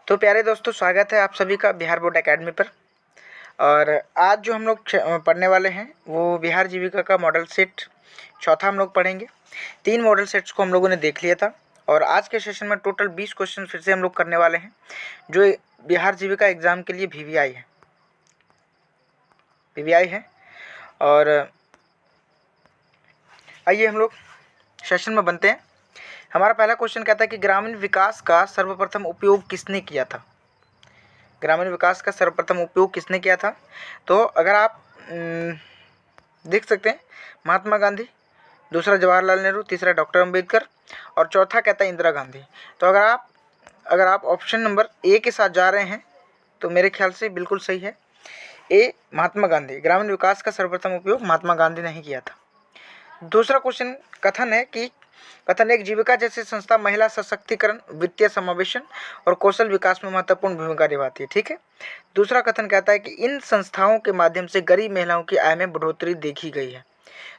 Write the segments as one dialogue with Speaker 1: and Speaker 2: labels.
Speaker 1: तो प्यारे दोस्तों, स्वागत है आप सभी का बिहार बोर्ड एकेडमी पर। और आज जो हम लोग पढ़ने वाले हैं वो बिहार जीविका का मॉडल सेट चौथा हम लोग पढ़ेंगे। 3 मॉडल सेट्स को हम लोगों ने देख लिया था और आज के सेशन में टोटल 20 क्वेश्चन फिर से हम लोग करने वाले हैं जो बिहार जीविका एग्ज़ाम के लिए वीवीआई है। और आइए हम लोग सेशन में बनते हैं। हमारा पहला क्वेश्चन कहता है कि ग्रामीण विकास का सर्वप्रथम उपयोग किसने किया था। ग्रामीण विकास का सर्वप्रथम उपयोग किसने किया था? तो अगर आप देख सकते हैं, महात्मा गांधी, दूसरा जवाहरलाल नेहरू, तीसरा डॉक्टर अंबेडकर और चौथा कहता है इंदिरा गांधी। तो अगर आप ऑप्शन नंबर ए के साथ जा रहे हैं तो मेरे ख्याल से बिल्कुल सही है। ए, महात्मा गांधी। ग्रामीण विकास का सर्वप्रथम उपयोग महात्मा गांधी ने ही किया था। दूसरा क्वेश्चन कथन एक जीविका जैसी संस्था महिला सशक्तिकरण, वित्तीय समावेशन और कौशल विकास में महत्वपूर्ण भूमिका निभाती है। ठीक है। दूसरा कथन कहता है कि इन संस्थाओं के माध्यम से गरीब महिलाओं की आय में बढ़ोतरी देखी गई है।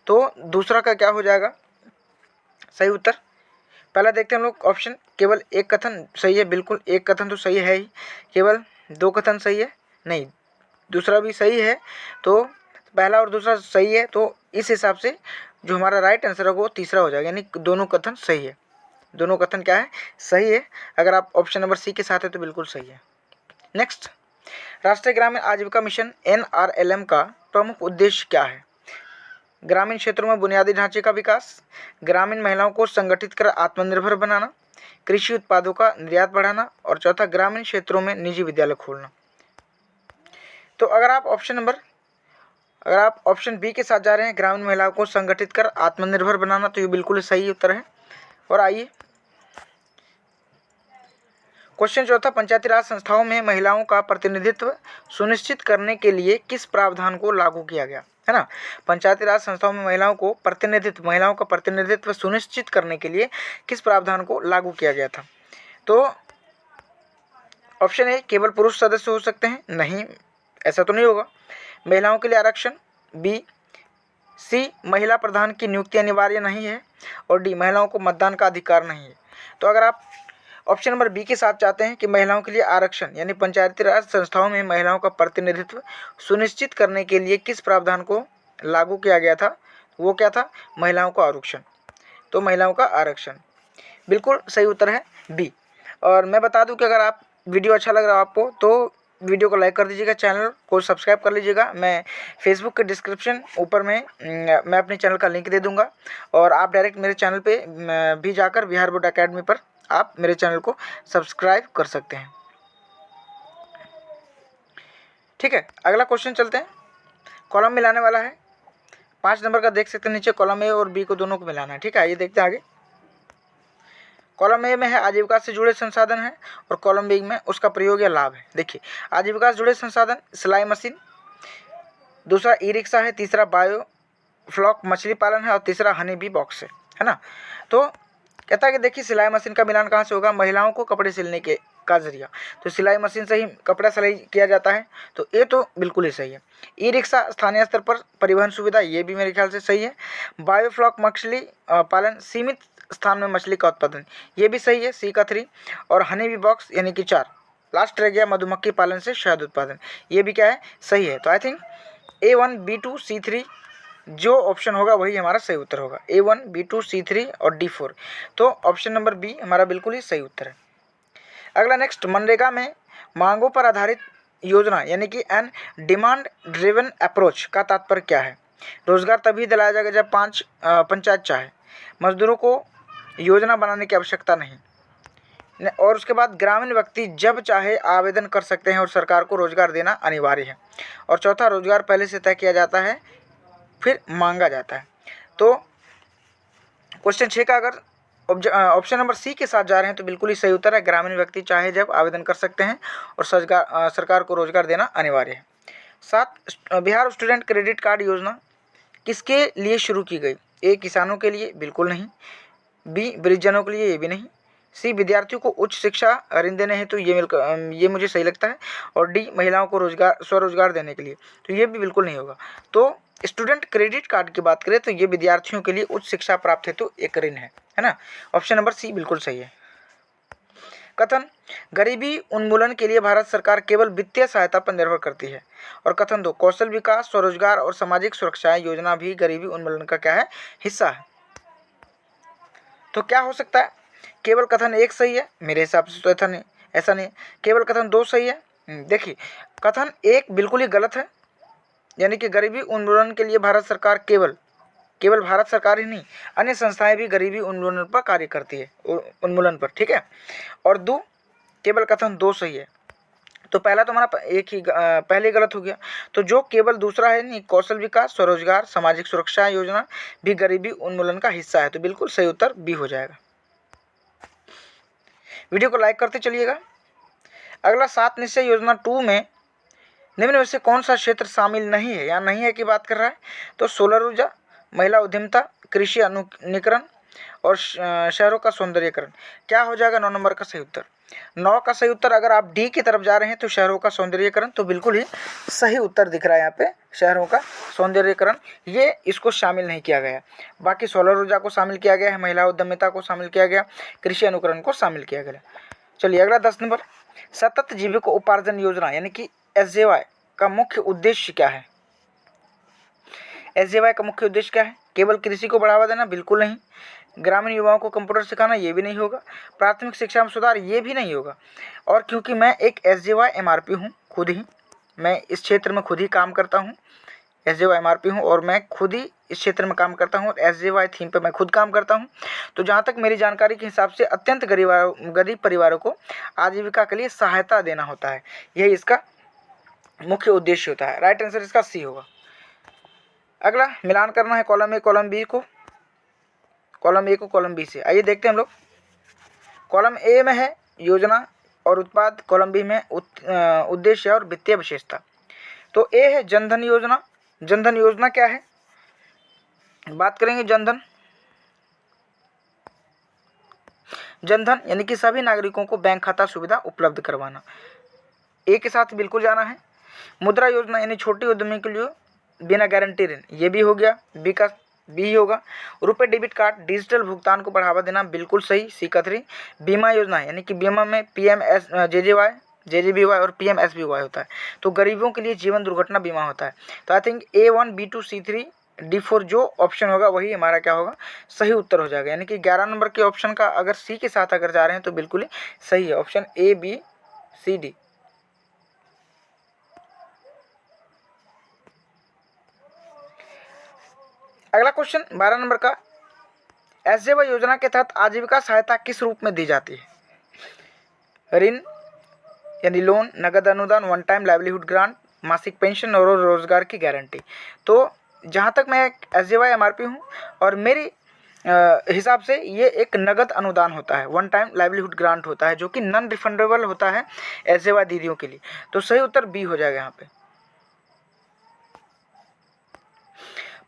Speaker 1: तो दूसरा का क्या हो जाएगा सही उत्तर? पहला देखते हैं हम लोग ऑप्शन। केवल एक कथन सही है, बिल्कुल एक कथन तो सही है ही। केवल 2 कथन सही है नहीं, दूसरा भी सही है। तो पहला और दूसरा सही है, तो इस हिसाब से जो हमारा राइट आंसर होगा वो तीसरा हो जाएगा, यानी दोनों कथन सही है। दोनों कथन क्या है? सही है। अगर आप ऑप्शन नंबर सी के साथ है तो बिल्कुल सही है। नेक्स्ट, राष्ट्रीय ग्रामीण आजीविका मिशन NRLM का प्रमुख उद्देश्य क्या है? ग्रामीण क्षेत्रों में बुनियादी ढांचे का विकास, ग्रामीण महिलाओं को संगठित कर आत्मनिर्भर बनाना, कृषि उत्पादों का निर्यात बढ़ाना और चौथा ग्रामीण क्षेत्रों में निजी विद्यालय खोलना। तो अगर आप ऑप्शन बी के साथ जा रहे हैं, ग्रामीण महिलाओं को संगठित कर आत्मनिर्भर बनाना, तो ये बिल्कुल सही उत्तर है। और आइए क्वेश्चन चौथा, पंचायती राज संस्थाओं में महिलाओं का प्रतिनिधित्व सुनिश्चित करने के लिए किस प्रावधान को लागू किया गया है ना? पंचायती राज संस्थाओं में महिलाओं का प्रतिनिधित्व सुनिश्चित करने के लिए किस प्रावधान को लागू किया गया था? तो ऑप्शन ए, केवल पुरुष सदस्य हो सकते हैं। नहीं, ऐसा तो नहीं होगा। महिलाओं के लिए आरक्षण। बी, सी, महिला प्रधान की नियुक्ति अनिवार्य नहीं है और डी, महिलाओं को मतदान का अधिकार नहीं है। तो अगर आप ऑप्शन नंबर बी के साथ चाहते हैं कि महिलाओं के लिए आरक्षण, यानी पंचायती राज संस्थाओं में महिलाओं का प्रतिनिधित्व सुनिश्चित करने के लिए किस प्रावधान को लागू किया गया था, वो क्या था? महिलाओं का आरक्षण। तो महिलाओं का आरक्षण बिल्कुल सही उत्तर है बी। और मैं बता दूं कि अगर आप वीडियो अच्छा लग रहा है आपको तो वीडियो को लाइक कर दीजिएगा, चैनल को सब्सक्राइब कर लीजिएगा। मैं फेसबुक के डिस्क्रिप्शन ऊपर में मैं अपने चैनल का लिंक दे दूंगा और आप डायरेक्ट मेरे चैनल पे भी जाकर बिहार बोर्ड एकेडमी पर आप मेरे चैनल को सब्सक्राइब कर सकते हैं। ठीक है, अगला क्वेश्चन चलते हैं। कॉलम मिलाने वाला है 5 नंबर का, देख सकते हैं नीचे कॉलम ए और बी को दोनों को मिलाना है। ठीक है, ये देखते हैं आगे। कॉलम ए में है आजीविका से जुड़े संसाधन है और कॉलम बी में उसका प्रयोग या लाभ है। देखिए, आजीविका से जुड़े संसाधन सिलाई मशीन, दूसरा ई रिक्शा है, तीसरा बायो फ्लॉक मछली पालन है और तीसरा हनी बी बॉक्स है ना? तो कहता है कि देखिए, सिलाई मशीन का मिलान कहाँ से होगा? महिलाओं को कपड़े सिलने के का जरिया, तो सिलाई मशीन से ही कपड़ा सिलाई किया जाता है, तो ये तो बिल्कुल ही सही है। ई रिक्शा स्थानीय स्तर पर परिवहन सुविधा, ये भी मेरे ख्याल से सही है। बायोफ्लॉक मछली पालन, सीमित स्थान में मछली का उत्पादन, ये भी सही है, सी का 3। और हनी बी बॉक्स यानी कि 4, लास्ट रह गया मधुमक्खी पालन से शहद उत्पादन, ये भी क्या है? सही है। तो I think A1, B2, C3 जो ऑप्शन होगा वही हमारा सही उत्तर होगा। A1, B2, C3 और D4। तो ऑप्शन नंबर बी हमारा बिल्कुल ही सही उत्तर है। अगला नेक्स्ट, मनरेगा में मांगों पर आधारित योजना यानी कि एन डिमांड ड्रिवन अप्रोच का तात्पर्य क्या है? रोजगार तभी दिलाया जाएगा जब पंचायत चाहे, मजदूरों को योजना बनाने की आवश्यकता नहीं, और उसके बाद ग्रामीण व्यक्ति जब चाहे आवेदन कर सकते हैं और सरकार को रोजगार देना अनिवार्य है, और चौथा, रोजगार पहले से तय किया जाता है फिर मांगा जाता है। तो क्वेश्चन 6 का अगर ऑप्शन नंबर सी के साथ जा रहे हैं तो बिल्कुल ही सही उत्तर है। ग्रामीण व्यक्ति चाहे जब आवेदन कर सकते हैं और सरकार को रोजगार देना अनिवार्य है। 7, बिहार स्टूडेंट क्रेडिट कार्ड योजना किसके लिए शुरू की गई? ए, किसानों के लिए, बिल्कुल नहीं। बी, वृद्धजनों के लिए, ये भी नहीं। सी, विद्यार्थियों को उच्च शिक्षा ऋण देने हेतु, ये मुझे सही लगता है। और डी, महिलाओं को स्वरोजगार देने के लिए, तो ये भी बिल्कुल नहीं होगा। तो स्टूडेंट क्रेडिट कार्ड की बात करें तो ये विद्यार्थियों के लिए उच्च शिक्षा प्राप्त हेतु एक ऋण है ना? ऑप्शन नंबर सी बिल्कुल सही है। कथन गरीबी उन्मूलन के लिए भारत सरकार केवल वित्तीय सहायता पर निर्भर करती है। और कथन 2 कौशल विकास, स्वरोजगार और सामाजिक सुरक्षा योजना भी गरीबी उन्मूलन का क्या है, हिस्सा है। तो क्या हो सकता है, केवल कथन 1 सही है, मेरे हिसाब से तो ऐसा नहीं। केवल कथन 2 सही है। देखिए कथन 1 बिल्कुल ही गलत है, यानी कि गरीबी उन्मूलन के लिए भारत सरकार केवल भारत सरकार ही नहीं, अन्य संस्थाएं भी गरीबी उन्मूलन पर कार्य करती है, उन्मूलन पर, ठीक है। और 2 केवल कथन 2 सही है। तो पहला तो हमारा पहले गलत हो गया। तो जो केवल दूसरा है नहीं, कौशल विकास, स्वरोजगार, सामाजिक सुरक्षा योजना भी गरीबी उन्मूलन का हिस्सा है, तो बिल्कुल सही उत्तर बी हो जाएगा। वीडियो को लाइक करते चलिएगा। अगला 7 निश्चय योजना 2 में निम्न में से कौन सा क्षेत्र शामिल नहीं है या नहीं है की बात कर रहा है। तो सोलर ऊर्जा, महिला उद्यमिता, कृषि अनुकरण और शहरों का सौंदर्यीकरण। क्या हो जाएगा 9 नंबर का सही उत्तर। 9 का सही उत्तर, अगर आप डी की तरफ जा रहे हैं तो शहरों का सौंदर्यीकरण, तो बिल्कुल ही सही उत्तर दिख रहा है यहाँ पे, शहरों का सौंदर्यीकरण, ये इसको शामिल नहीं किया गया। बाकी सोलर ऊर्जा को शामिल किया गया है, महिला उद्यमिता को शामिल किया गया, कृषि अनुकरण को शामिल किया गया। चलिए अगला 10 नंबर, सतत जीविका उपार्जन योजना यानी कि SJY का मुख्य उद्देश्य क्या है। SJY का मुख्य उद्देश्य क्या है, केवल कृषि को बढ़ावा देना, बिल्कुल नहीं। ग्रामीण युवाओं को कंप्यूटर सिखाना, ये भी नहीं होगा। प्राथमिक शिक्षा में सुधार, ये भी नहीं होगा। और क्योंकि मैं एक SJY MRP हूँ, खुद ही मैं इस क्षेत्र में खुद ही काम करता हूँ, SJY MRP हूँ और मैं खुद ही इस क्षेत्र में काम करता हूँ और SJY थीम पे मैं खुद काम करता हूँ। तो जहाँ तक मेरी जानकारी के हिसाब से अत्यंत गरीब परिवारों को आजीविका के लिए सहायता देना होता है, यही इसका मुख्य उद्देश्य होता है। राइट आंसर इसका सी होगा। अगला मिलान करना है कॉलम ए कॉलम बी को, कॉलम ए को कॉलम बी से। आइए देखते हैं हम लोग। कॉलम ए में है योजना और उत्पाद, कॉलम बी में उद्देश्य और वित्तीय विशेषता। तो ए है जनधन योजना। जनधन योजना क्या है, बात करेंगे जनधन। जनधन यानी कि सभी नागरिकों को बैंक खाता सुविधा उपलब्ध करवाना, ए के साथ बिल्कुल जाना है। मुद्रा योजना यानी छोटी उद्यमी के लिए बिना गारंटी ऋण, ये भी हो गया, बी का बी होगा। रुपए डेबिट कार्ड, डिजिटल भुगतान को बढ़ावा देना, बिल्कुल सही, सी का 3। बीमा योजना यानी कि बीमा में JJBY और PMSBY होता है, तो गरीबों के लिए जीवन दुर्घटना बीमा होता है। तो I think A1 B2 C3 D4 जो ऑप्शन होगा वही हमारा क्या होगा, सही उत्तर हो जाएगा। यानी कि 11 नंबर के ऑप्शन का अगर सी के साथ अगर जा रहे हैं तो बिल्कुल ही सही है, ऑप्शन ABCD। अगला क्वेश्चन 12 नंबर का, SJY योजना के तहत आजीविका सहायता किस रूप में दी जाती है। ऋण यानी लोन, नगद अनुदान, वन टाइम लाइवलीहुड ग्रांट, मासिक पेंशन और रोजगार की गारंटी। तो जहाँ तक मैं SJY MRP हूँ और मेरी हिसाब से ये एक नगद अनुदान होता है, वन टाइम लाइवलीहुड ग्रांट होता है, जो कि नॉन रिफंडेबल होता है SJY दीदियों के लिए। तो सही उत्तर बी हो जाएगा यहाँ पे।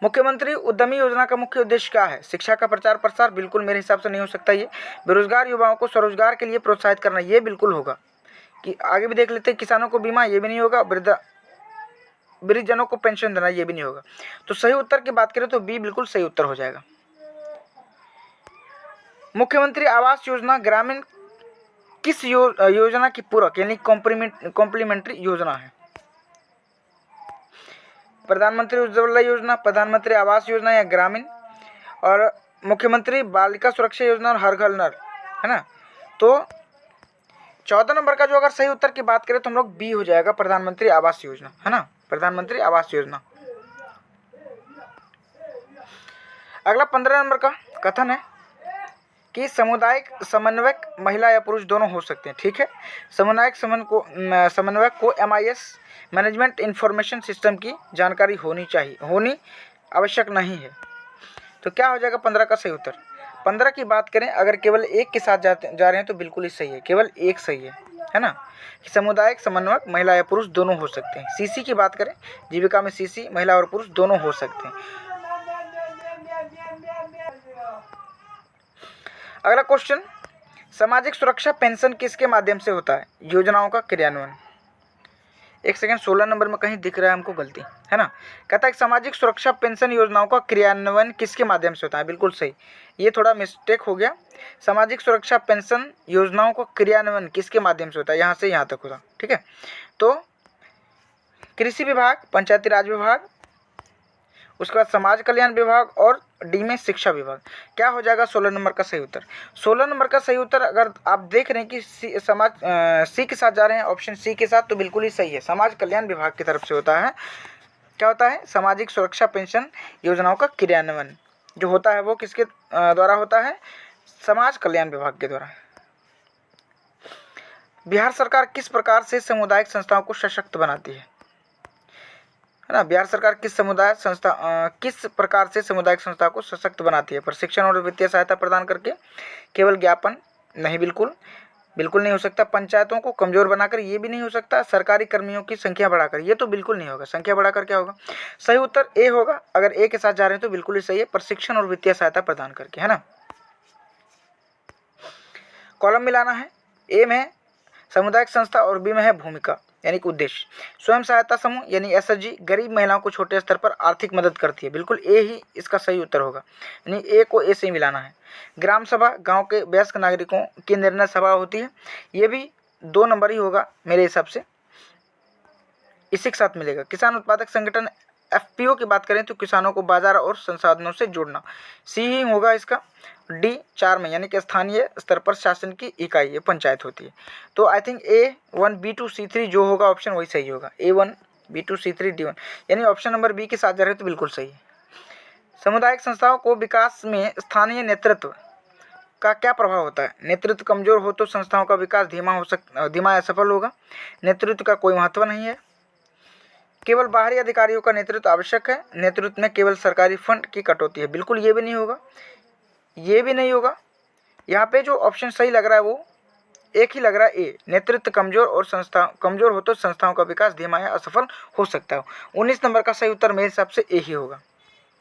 Speaker 1: मुख्यमंत्री उद्यमी योजना का मुख्य उद्देश्य क्या है। शिक्षा का प्रचार प्रसार, बिल्कुल मेरे हिसाब से नहीं हो सकता ये। बेरोजगार युवाओं को स्वरोजगार के लिए प्रोत्साहित करना, ये बिल्कुल होगा। कि आगे भी देख लेते हैं, किसानों को बीमा, ये भी नहीं होगा। वृद्धजनों को पेंशन देना, ये भी नहीं होगा। तो सही उत्तर की बात करें तो बी बिल्कुल सही उत्तर हो जाएगा। मुख्यमंत्री आवास योजना ग्रामीण किस योजना की पूरक यानी कॉम्प्लीमेंट्री योजना है। प्रधानमंत्री उज्ज्वला योजना, प्रधानमंत्री आवास योजना या ग्रामीण, और मुख्यमंत्री बालिका सुरक्षा योजना और हर घर नल, है ना। तो 14 नंबर का जो अगर सही उत्तर की बात करें तो हम लोग बी हो जाएगा, प्रधानमंत्री आवास योजना, है ना, प्रधानमंत्री आवास योजना। अगला 15 नंबर का कथन है कि सामुदायिक समन्वयक महिला या पुरुष दोनों हो सकते हैं, ठीक है। सामुदायिक समन्वयक को MIS मैनेजमेंट इंफॉर्मेशन सिस्टम की जानकारी होनी आवश्यक नहीं है। तो क्या हो जाएगा 15 का सही उत्तर। 15 की बात करें अगर केवल एक के साथ जा रहे हैं तो बिल्कुल ही सही है, केवल एक सही है ना। सामुदायिक समन्वयक महिला या पुरुष दोनों हो सकते हैं। CC की बात करें, जीविका में CC महिला और पुरुष दोनों हो सकते हैं। अगला क्वेश्चन, सामाजिक सुरक्षा पेंशन किसके माध्यम से होता है। योजनाओं का क्रियान्वयन। एक सेकंड, 16 नंबर में कहीं दिख रहा है हमको गलती, है ना। कहता है सामाजिक सुरक्षा पेंशन योजनाओं का क्रियान्वयन किसके माध्यम से होता है। बिल्कुल सही, ये थोड़ा मिस्टेक हो गया। सामाजिक सुरक्षा पेंशन योजनाओं का क्रियान्वयन किसके माध्यम से होता है, यहाँ से यहाँ तक होता, ठीक है। तो कृषि विभाग, पंचायती राज विभाग, उसके बाद समाज कल्याण विभाग और डी में शिक्षा विभाग। क्या हो जाएगा 16 नंबर का सही उत्तर। 16 नंबर का सही उत्तर अगर आप देख रहे हैं कि सी के साथ जा रहे हैं, ऑप्शन सी के साथ, तो बिल्कुल ही सही है, समाज कल्याण विभाग की तरफ से होता है। क्या होता है, सामाजिक सुरक्षा पेंशन योजनाओं का क्रियान्वयन जो होता है वो किसके द्वारा होता है, समाज कल्याण विभाग के द्वारा। बिहार सरकार किस प्रकार से सामुदायिक संस्थाओं को सशक्त बनाती है ना। बिहार सरकार किस प्रकार से सामुदायिक संस्था को सशक्त बनाती है। प्रशिक्षण और वित्तीय सहायता प्रदान करके, केवल ज्ञापन नहीं, बिल्कुल नहीं हो सकता। पंचायतों को कमजोर बनाकर, ये भी नहीं हो सकता। सरकारी कर्मियों की संख्या बढ़ाकर, ये तो बिल्कुल नहीं होगा। संख्या बढ़ाकर क्या होगा, सही उत्तर ए होगा। अगर ए के साथ जा रहे हैं तो बिल्कुल ही सही है, प्रशिक्षण और वित्तीय सहायता प्रदान करके, है ना। कॉलम मिलाना है, ए में सामुदायिक संस्था और बी में है भूमिका यानी कि उद्देश्य। स्वयं सहायता समूह यानी एसएचजी गरीब महिलाओं को छोटे स्तर पर आर्थिक मदद करती है, बिल्कुल ए ही इसका सही उत्तर होगा, यानी ए को ए से ही मिलाना है। ग्राम सभा गांव के वयस्क नागरिकों की निर्णय सभा होती है, ये भी 2 नंबर ही होगा मेरे हिसाब से, इसी के साथ मिलेगा। किसान उत्पादक संगठन एफपीओ की बात करें तो किसानों को बाजार और संसाधनों से जोड़ना, सी ही होगा इसका। डी 4 में यानी कि स्थानीय स्तर पर शासन की इकाई, ये पंचायत होती है। तो I think A1 B2 C3 जो होगा ऑप्शन वही सही होगा, A1 B2 C3 D1, यानी ऑप्शन नंबर बी के साथ जा रहे हो तो बिल्कुल सही है। सामुदायिक संस्थाओं को विकास में स्थानीय नेतृत्व का क्या प्रभाव होता है। नेतृत्व कमजोर हो तो संस्थाओं का विकास धीमा असफल होगा। नेतृत्व का कोई महत्व नहीं है। केवल बाहरी अधिकारियों का नेतृत्व आवश्यक है। नेतृत्व में केवल सरकारी फंड की कटौती है, बिल्कुल ये भी नहीं होगा, ये भी नहीं होगा। यहाँ पे जो ऑप्शन सही लग रहा है वो एक ही लग रहा है, ए। नेतृत्व कमजोर और संस्था कमजोर हो तो संस्थाओं का विकास धीमा या असफल हो सकता है। 19 नंबर का सही उत्तर मेरे हिसाब से ए ही होगा,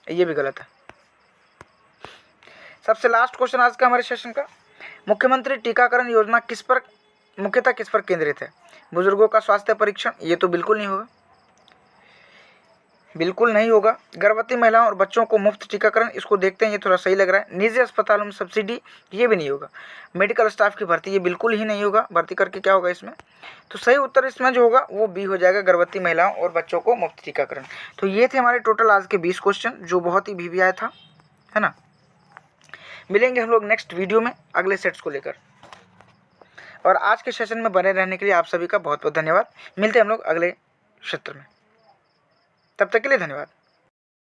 Speaker 1: ये भी गलत है। सबसे लास्ट क्वेश्चन आज का हमारे सेशन का, मुख्यमंत्री टीकाकरण योजना मुख्यतः किस पर केंद्रित है। बुजुर्गों का स्वास्थ्य परीक्षण, ये तो बिल्कुल नहीं होगा, बिल्कुल नहीं होगा। गर्भवती महिलाओं और बच्चों को मुफ्त टीकाकरण, इसको देखते हैं, ये थोड़ा सही लग रहा है। निजी अस्पतालों में सब्सिडी, ये भी नहीं होगा। मेडिकल स्टाफ की भर्ती, ये बिल्कुल ही नहीं होगा। भर्ती करके क्या होगा इसमें, तो सही उत्तर इसमें जो होगा वो बी हो जाएगा, गर्भवती महिलाओं और बच्चों को मुफ्त टीकाकरण। तो ये थे हमारे टोटल आज के 20 क्वेश्चन, जो बहुत ही वीवीआई था, है ना। मिलेंगे हम लोग नेक्स्ट वीडियो में अगले सेट्स को लेकर, और आज के सेशन में बने रहने के लिए आप सभी का बहुत बहुत धन्यवाद। मिलते हैं हम लोग अगले सत्र में, तब तक के लिए धन्यवाद।